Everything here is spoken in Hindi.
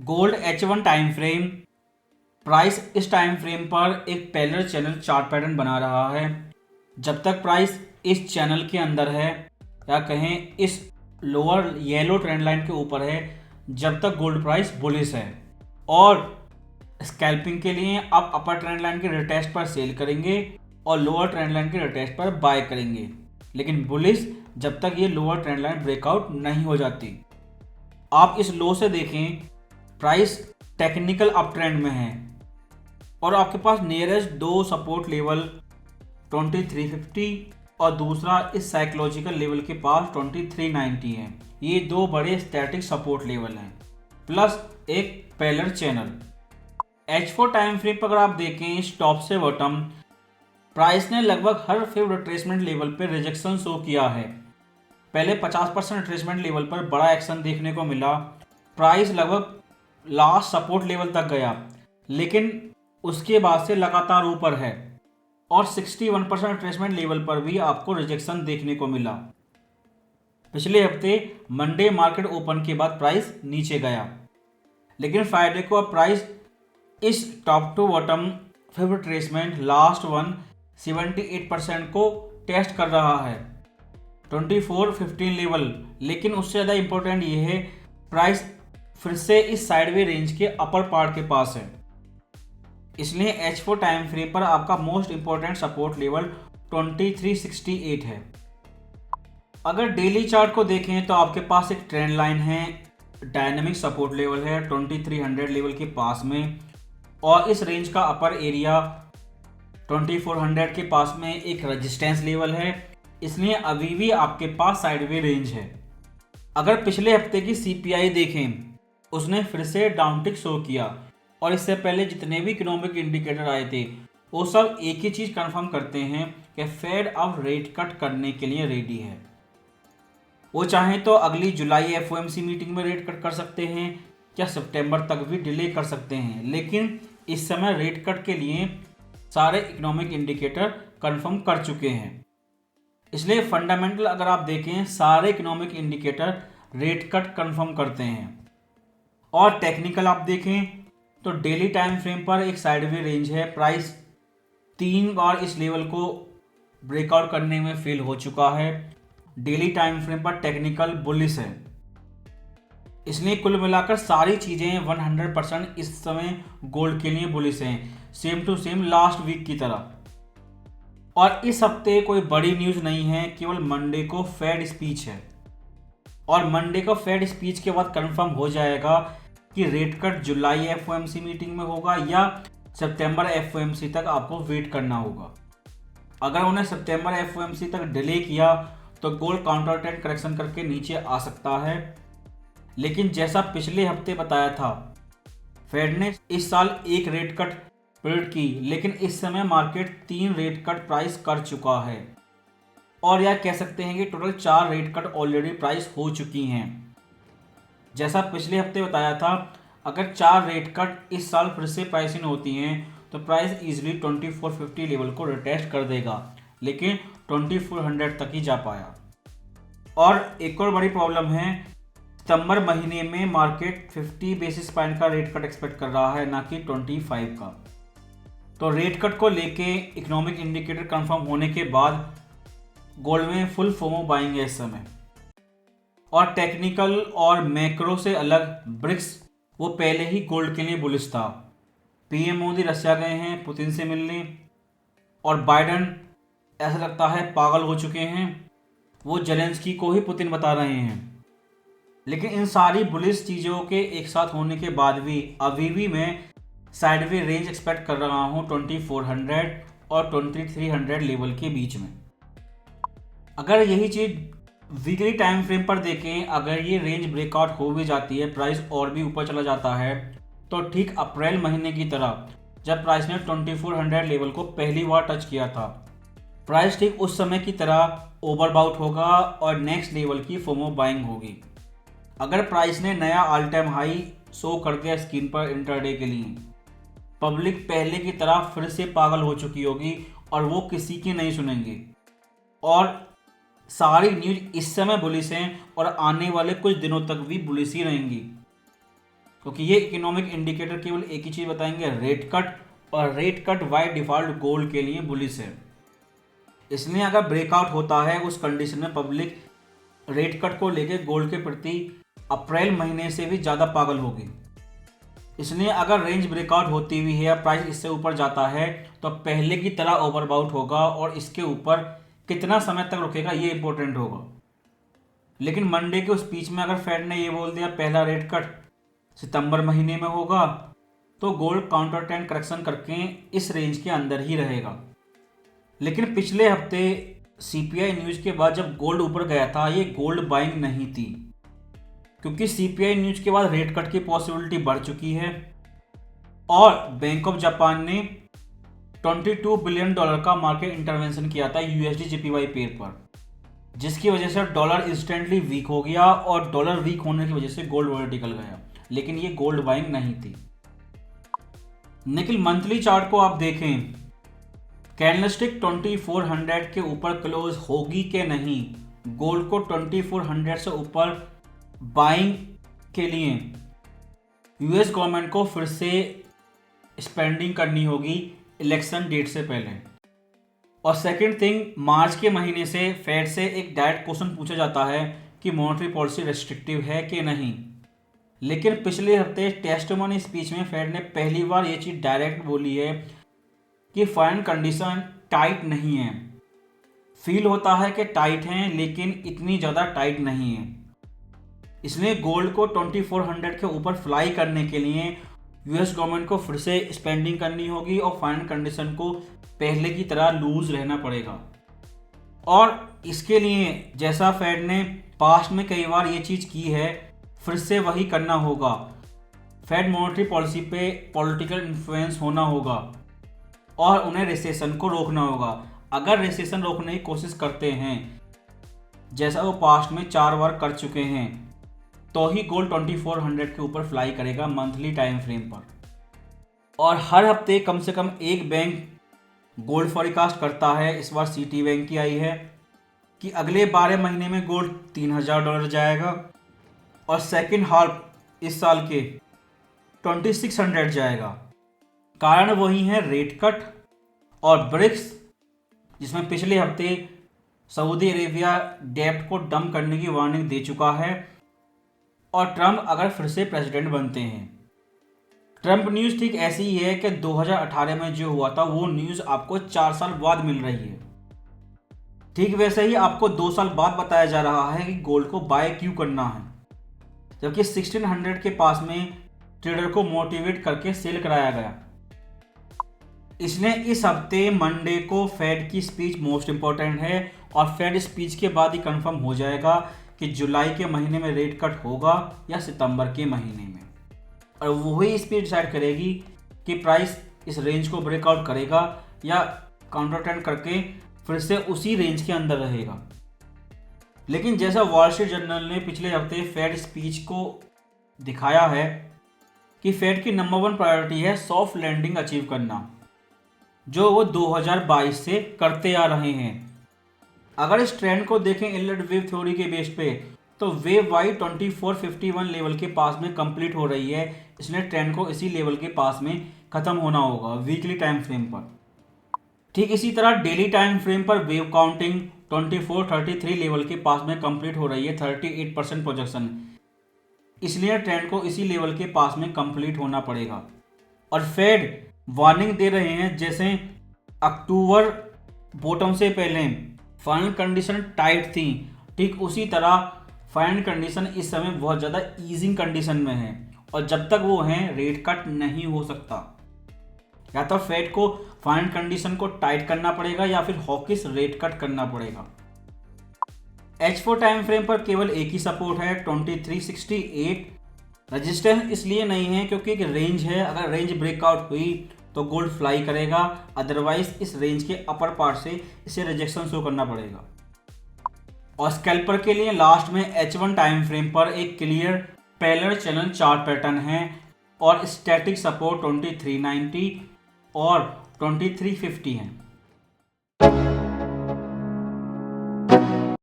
Gold H1 time frame. Price इस टाइम फ्रेम पर एक पैरेलल चैनल चार्ट पैटर्न बना रहा है। जब तक प्राइस इस चैनल के अंदर है या कहें इस लोअर येलो ट्रेंड लाइन के ऊपर है, जब तक गोल्ड प्राइस बुलिश है। और स्कैल्पिंग के लिए आप अपर ट्रेंड लाइन के रिटेस्ट पर सेल करेंगे और लोअर ट्रेंड लाइन के रिटेस्ट पर बाय करेंगे, लेकिन बुलिश जब तक ये लोअर ट्रेंड लाइन ब्रेकआउट नहीं हो जाती। आप इस लो से देखें, प्राइस टेक्निकल अप ट्रेंड में है और आपके पास नियरेस्ट दो सपोर्ट लेवल 2350 और दूसरा इस साइकोलॉजिकल लेवल के पास 2390 है। ये दो बड़े स्टैटिक सपोर्ट लेवल हैं, प्लस एक parallel channel. H4 time frame पर अगर आप देखें, इस टॉप से बॉटम प्राइस ने लगभग हर फेव रिट्रेसमेंट लेवल पर रिजेक्शन शो किया है। पहले 50% रिट्रेसमेंट लेवल पर बड़ा एक्शन देखने को मिला, प्राइस लगभग लास्ट सपोर्ट लेवल तक गया, लेकिन उसके बाद से लगातार ऊपर है और 61% रिट्रेसमेंट लेवल पर भी आपको रिजेक्शन देखने को मिला। पिछले हफ्ते मंडे मार्केट ओपन के बाद प्राइस नीचे गया, लेकिन फ्राइडे को अब प्राइस इस top to bottom fib retracement last one 78% को टेस्ट कर रहा है, 2415 लेवल। लेकिन उससे ज़्यादा इंपॉर्टेंट ये है, प्राइस फिर से इस साइडवे रेंज के अपर पार्ट के पास है। इसलिए H4 टाइम फ्रेम पर आपका मोस्ट इंपॉर्टेंट सपोर्ट लेवल 2368 है। अगर डेली चार्ट को देखें तो आपके पास एक ट्रेंड लाइन है, डायनेमिक सपोर्ट लेवल है 2300 लेवल के पास में, और इस रेंज का अपर एरिया 2400 के पास में एक रेजिस्टेंस लेवल है। इसलिए अभी भी आपके पास साइडवे रेंज है। अगर पिछले हफ्ते की CPI देखें, उसने फिर से डाउनटिक शो किया और इससे पहले जितने भी इकोनॉमिक इंडिकेटर आए थे वो सब एक ही चीज़ कंफर्म करते हैं कि फेड अब रेट कट करने के लिए रेडी है। वो चाहें तो अगली जुलाई FOMC मीटिंग में रेट कट कर सकते हैं या सितंबर तक भी डिले कर सकते हैं, लेकिन इस समय रेट कट के लिए सारे इकोनॉमिक इंडिकेटर कंफर्म कर चुके हैं। इसलिए फंडामेंटल अगर आप देखें, सारे economic indicator rate cut confirm करते हैं। और टेक्निकल आप देखें तो डेली टाइम फ्रेम पर एक साइडवे रेंज है, प्राइस 3 बार इस लेवल को ब्रेकआउट करने में फेल हो चुका है। डेली टाइम फ्रेम पर टेक्निकल बुलिश है। इसलिए कुल मिलाकर सारी चीज़ें 100% इस समय गोल्ड के लिए बुलिश हैं, same to same last week की तरह। और इस हफ्ते कोई बड़ी न्यूज़ नहीं है, केवल मंडे को फेड स्पीच है और मंडे को फेड स्पीच के बाद कंफर्म हो जाएगा कि रेट कट जुलाई FOMC मीटिंग में होगा या सितंबर FOMC तक आपको वेट करना होगा। अगर उन्हें सितंबर FOMC तक डिले किया तो गोल्ड काउंटर ट्रेंड करेक्शन करके नीचे आ सकता है, लेकिन जैसा पिछले हफ्ते बताया था, फेड ने इस साल एक रेट कट प्रेडिक्ट की, लेकिन इस समय मार्केट 3 रेट कट प्राइस कर चुका है और यह कह सकते हैं कि total 4 rate cut already price हो चुकी हैं। जैसा पिछले हफ्ते बताया था, अगर 4 रेट कट इस साल फिर से प्राइस इन होती हैं तो प्राइस इजीली 2450 लेवल को रिटेस्ट कर देगा, लेकिन 2400 तक ही जा पाया। और एक और बड़ी प्रॉब्लम है, सितंबर महीने में मार्केट 50 बेसिस पॉइंट का रेट कट एक्सपेक्ट कर रहा है, ना कि 25 का। तो रेट कट को लेके इकोनॉमिक इंडिकेटर कंफर्म होने के बाद गोल्ड में फुल फोमो बाइंग है इस समय। और टेक्निकल और मैक्रो से अलग ब्रिक्स वो पहले ही गोल्ड के लिए बुलिश था। PM मोदी रशिया गए हैं पुतिन से मिलने, और बाइडन ऐसा लगता है पागल हो चुके हैं, वो जेलेंस्की को ही पुतिन बता रहे हैं। लेकिन इन सारी बुलिश चीज़ों के एक साथ होने के बाद भी अभी भी मैं साइडवे रेंज एक्सपेक्ट कर रहा हूँ 2400 और 2300 लेवल के बीच में। अगर यही चीज़ वीकली टाइम फ्रेम पर देखें, अगर ये रेंज ब्रेकआउट हो भी जाती है, प्राइस और भी ऊपर चला जाता है, तो ठीक अप्रैल महीने की तरह जब प्राइस ने 2400 लेवल को पहली बार टच किया था, प्राइस ठीक उस समय की तरह ओवरबाउट होगा और नेक्स्ट लेवल की फोमो बाइंग होगी। अगर प्राइस ने नया ऑल टाइम हाई शो कर दिया स्क्रीन पर इंटरडे के लिए, पब्लिक पहले की तरह फिर से पागल हो चुकी होगी और वो किसी की नहीं सुनेंगे। और सारी न्यूज इस समय बुलिश हैं और आने वाले कुछ दिनों तक भी बुलिश ही रहेंगी। क्योंकि ये इकोनॉमिक इंडिकेटर केवल एक ही चीज़ बताएंगे, रेट कट, और rate cut by default gold के लिए बुलिश है। इसलिए अगर ब्रेकआउट होता है उस कंडीशन में पब्लिक रेट कट को लेकर गोल्ड के प्रति अप्रैल महीने से भी ज़्यादा पागल होगी। इसलिए अगर रेंज ब्रेकआउट होती हुई है या प्राइस इससे ऊपर जाता है तो पहले की तरह ओवरबाउट होगा, और इसके ऊपर कितना समय तक रुकेगा ये इंपॉर्टेंट होगा। लेकिन मंडे के उस स्पीच में अगर फेड ने ये बोल दिया पहला रेट कट सितंबर महीने में होगा, तो गोल्ड काउंटर ट्रेंड करेक्शन करके इस रेंज के अंदर ही रहेगा। लेकिन पिछले हफ्ते सीपीआई न्यूज़ के बाद जब गोल्ड ऊपर गया था, ये गोल्ड बाइंग नहीं थी, क्योंकि सीपीआई न्यूज़ के बाद रेट कट की पॉसिबिलिटी बढ़ चुकी है, और बैंक ऑफ जापान ने $22 बिलियन का मार्केट इंटरवेंशन किया था यूएसडी जेपीवाई पेयर पर, जिसकी वजह से डॉलर इंस्टेंटली वीक हो गया, और डॉलर वीक होने की वजह से गोल्ड वर्टिकल गया। लेकिन ये गोल्ड बाइंग नहीं थी। लेकिन मंथली चार्ट को आप देखें, कैंडलस्टिक 2400 के ऊपर क्लोज होगी कि नहीं, गोल्ड को 2400 से ऊपर बाइंग के लिए यूएस गवर्नमेंट को फिर से स्पेंडिंग करनी होगी इलेक्शन डेट से पहले। और सेकंड थिंग, मार्च के महीने से फेड से एक डायरेक्ट क्वेश्चन पूछा जाता है कि मॉनेटरी पॉलिसी रेस्ट्रिक्टिव है कि नहीं। लेकिन पिछले हफ्ते टेस्टिमोनी स्पीच में फेड ने पहली बार ये चीज़ डायरेक्ट बोली है कि फाइन कंडीशन टाइट नहीं है। फील होता है कि टाइट हैं, लेकिन इतनी ज़्यादा टाइट नहीं है। इसलिए गोल्ड को 2400 के ऊपर फ्लाई करने के लिए यूएस गवर्नमेंट को फिर से स्पेंडिंग करनी होगी, और फाइन कंडीशन को पहले की तरह लूज रहना पड़ेगा। और इसके लिए जैसा फेड ने पास्ट में कई बार ये चीज़ की है, फिर से वही करना होगा। फेड मॉनेटरी पॉलिसी पे पॉलिटिकल इन्फ्लुएंस होना होगा, और उन्हें रिसेशन को रोकना होगा। अगर रिसेशन रोकने की कोशिश करते हैं, जैसा वो पास्ट में 4 बार कर चुके हैं, तो ही गोल्ड 2400 के ऊपर फ्लाई करेगा मंथली टाइम फ्रेम पर। और हर हफ्ते कम से कम एक बैंक गोल्ड फॉरकास्ट करता है। इस बार सिटी बैंक की आई है कि अगले 12 महीने में गोल्ड $3000 जाएगा, और सेकेंड हाफ इस साल के 2600 जाएगा। कारण वही है रेट कट और ब्रिक्स, जिसमें पिछले हफ्ते सऊदी अरेबिया डेब्ट को डंप करने की वार्निंग दे चुका है, और ट्रंप अगर फिर से प्रेसिडेंट बनते हैं। ट्रंप न्यूज़ ठीक ऐसी ही है कि 2018 में जो हुआ था वो न्यूज़ आपको 4 साल बाद मिल रही है। ठीक वैसे ही आपको 2 साल बाद बताया जा रहा है कि गोल्ड को बाय क्यों करना है, जबकि 1600 के पास में ट्रेडर को मोटिवेट करके सेल कराया गया। इसलिए इस हफ्ते मंडे को फेड की स्पीच मोस्ट इंपॉर्टेंट है, और फेड स्पीच के बाद ही कंफर्म हो जाएगा कि जुलाई के महीने में रेट कट होगा या सितंबर के महीने में। और वही स्पीच डिसाइड करेगी कि प्राइस इस रेंज को ब्रेकआउट करेगा या काउंटर ट्रेंड करके फिर से उसी रेंज के अंदर रहेगा। लेकिन जैसा वॉल स्ट्रीट जर्नल ने पिछले हफ्ते फेड स्पीच को दिखाया है कि फेड की नंबर 1 प्रायोरिटी है सॉफ्ट लैंडिंग अचीव करना, जो वो 2022 से करते आ रहे हैं। अगर इस ट्रेंड को देखें इनवर्ड वेव थ्योरी के बेस पे, तो वेव वाई 2451 लेवल के पास में कंप्लीट हो रही है। इसलिए ट्रेंड को इसी लेवल के पास में ख़त्म होना होगा वीकली टाइम फ्रेम पर। ठीक इसी तरह डेली टाइम फ्रेम पर वेव काउंटिंग 2433 लेवल के पास में कंप्लीट हो रही है, 38% प्रोजेक्शन। इसलिए ट्रेंड को इसी लेवल के पास में कंप्लीट होना पड़ेगा। और फेड वार्निंग दे रहे हैं, जैसे अक्टूबर बॉटम से पहले फाइनल कंडीशन टाइट थी, ठीक उसी तरह फाइनल कंडीशन इस समय बहुत ज़्यादा ईजिंग कंडीशन में है, और जब तक वो हैं रेट कट नहीं हो सकता। या तो फेड को फाइनल कंडीशन को टाइट करना पड़ेगा या फिर हॉकिश रेट कट करना पड़ेगा। H4 टाइम फ्रेम पर केवल एक ही सपोर्ट है 2368। रजिस्टेंस इसलिए नहीं है क्योंकि एक रेंज है, अगर रेंज ब्रेकआउट हुई तो गोल्ड फ्लाई करेगा, अदरवाइज इस रेंज के अपर पार्ट से इसे रिजेक्शन शो करना पड़ेगा। और स्कैल्पर के लिए लास्ट में H1 टाइम फ्रेम पर एक clear parallel channel chart pattern है, और स्टैटिक सपोर्ट 2390 और 2350 है।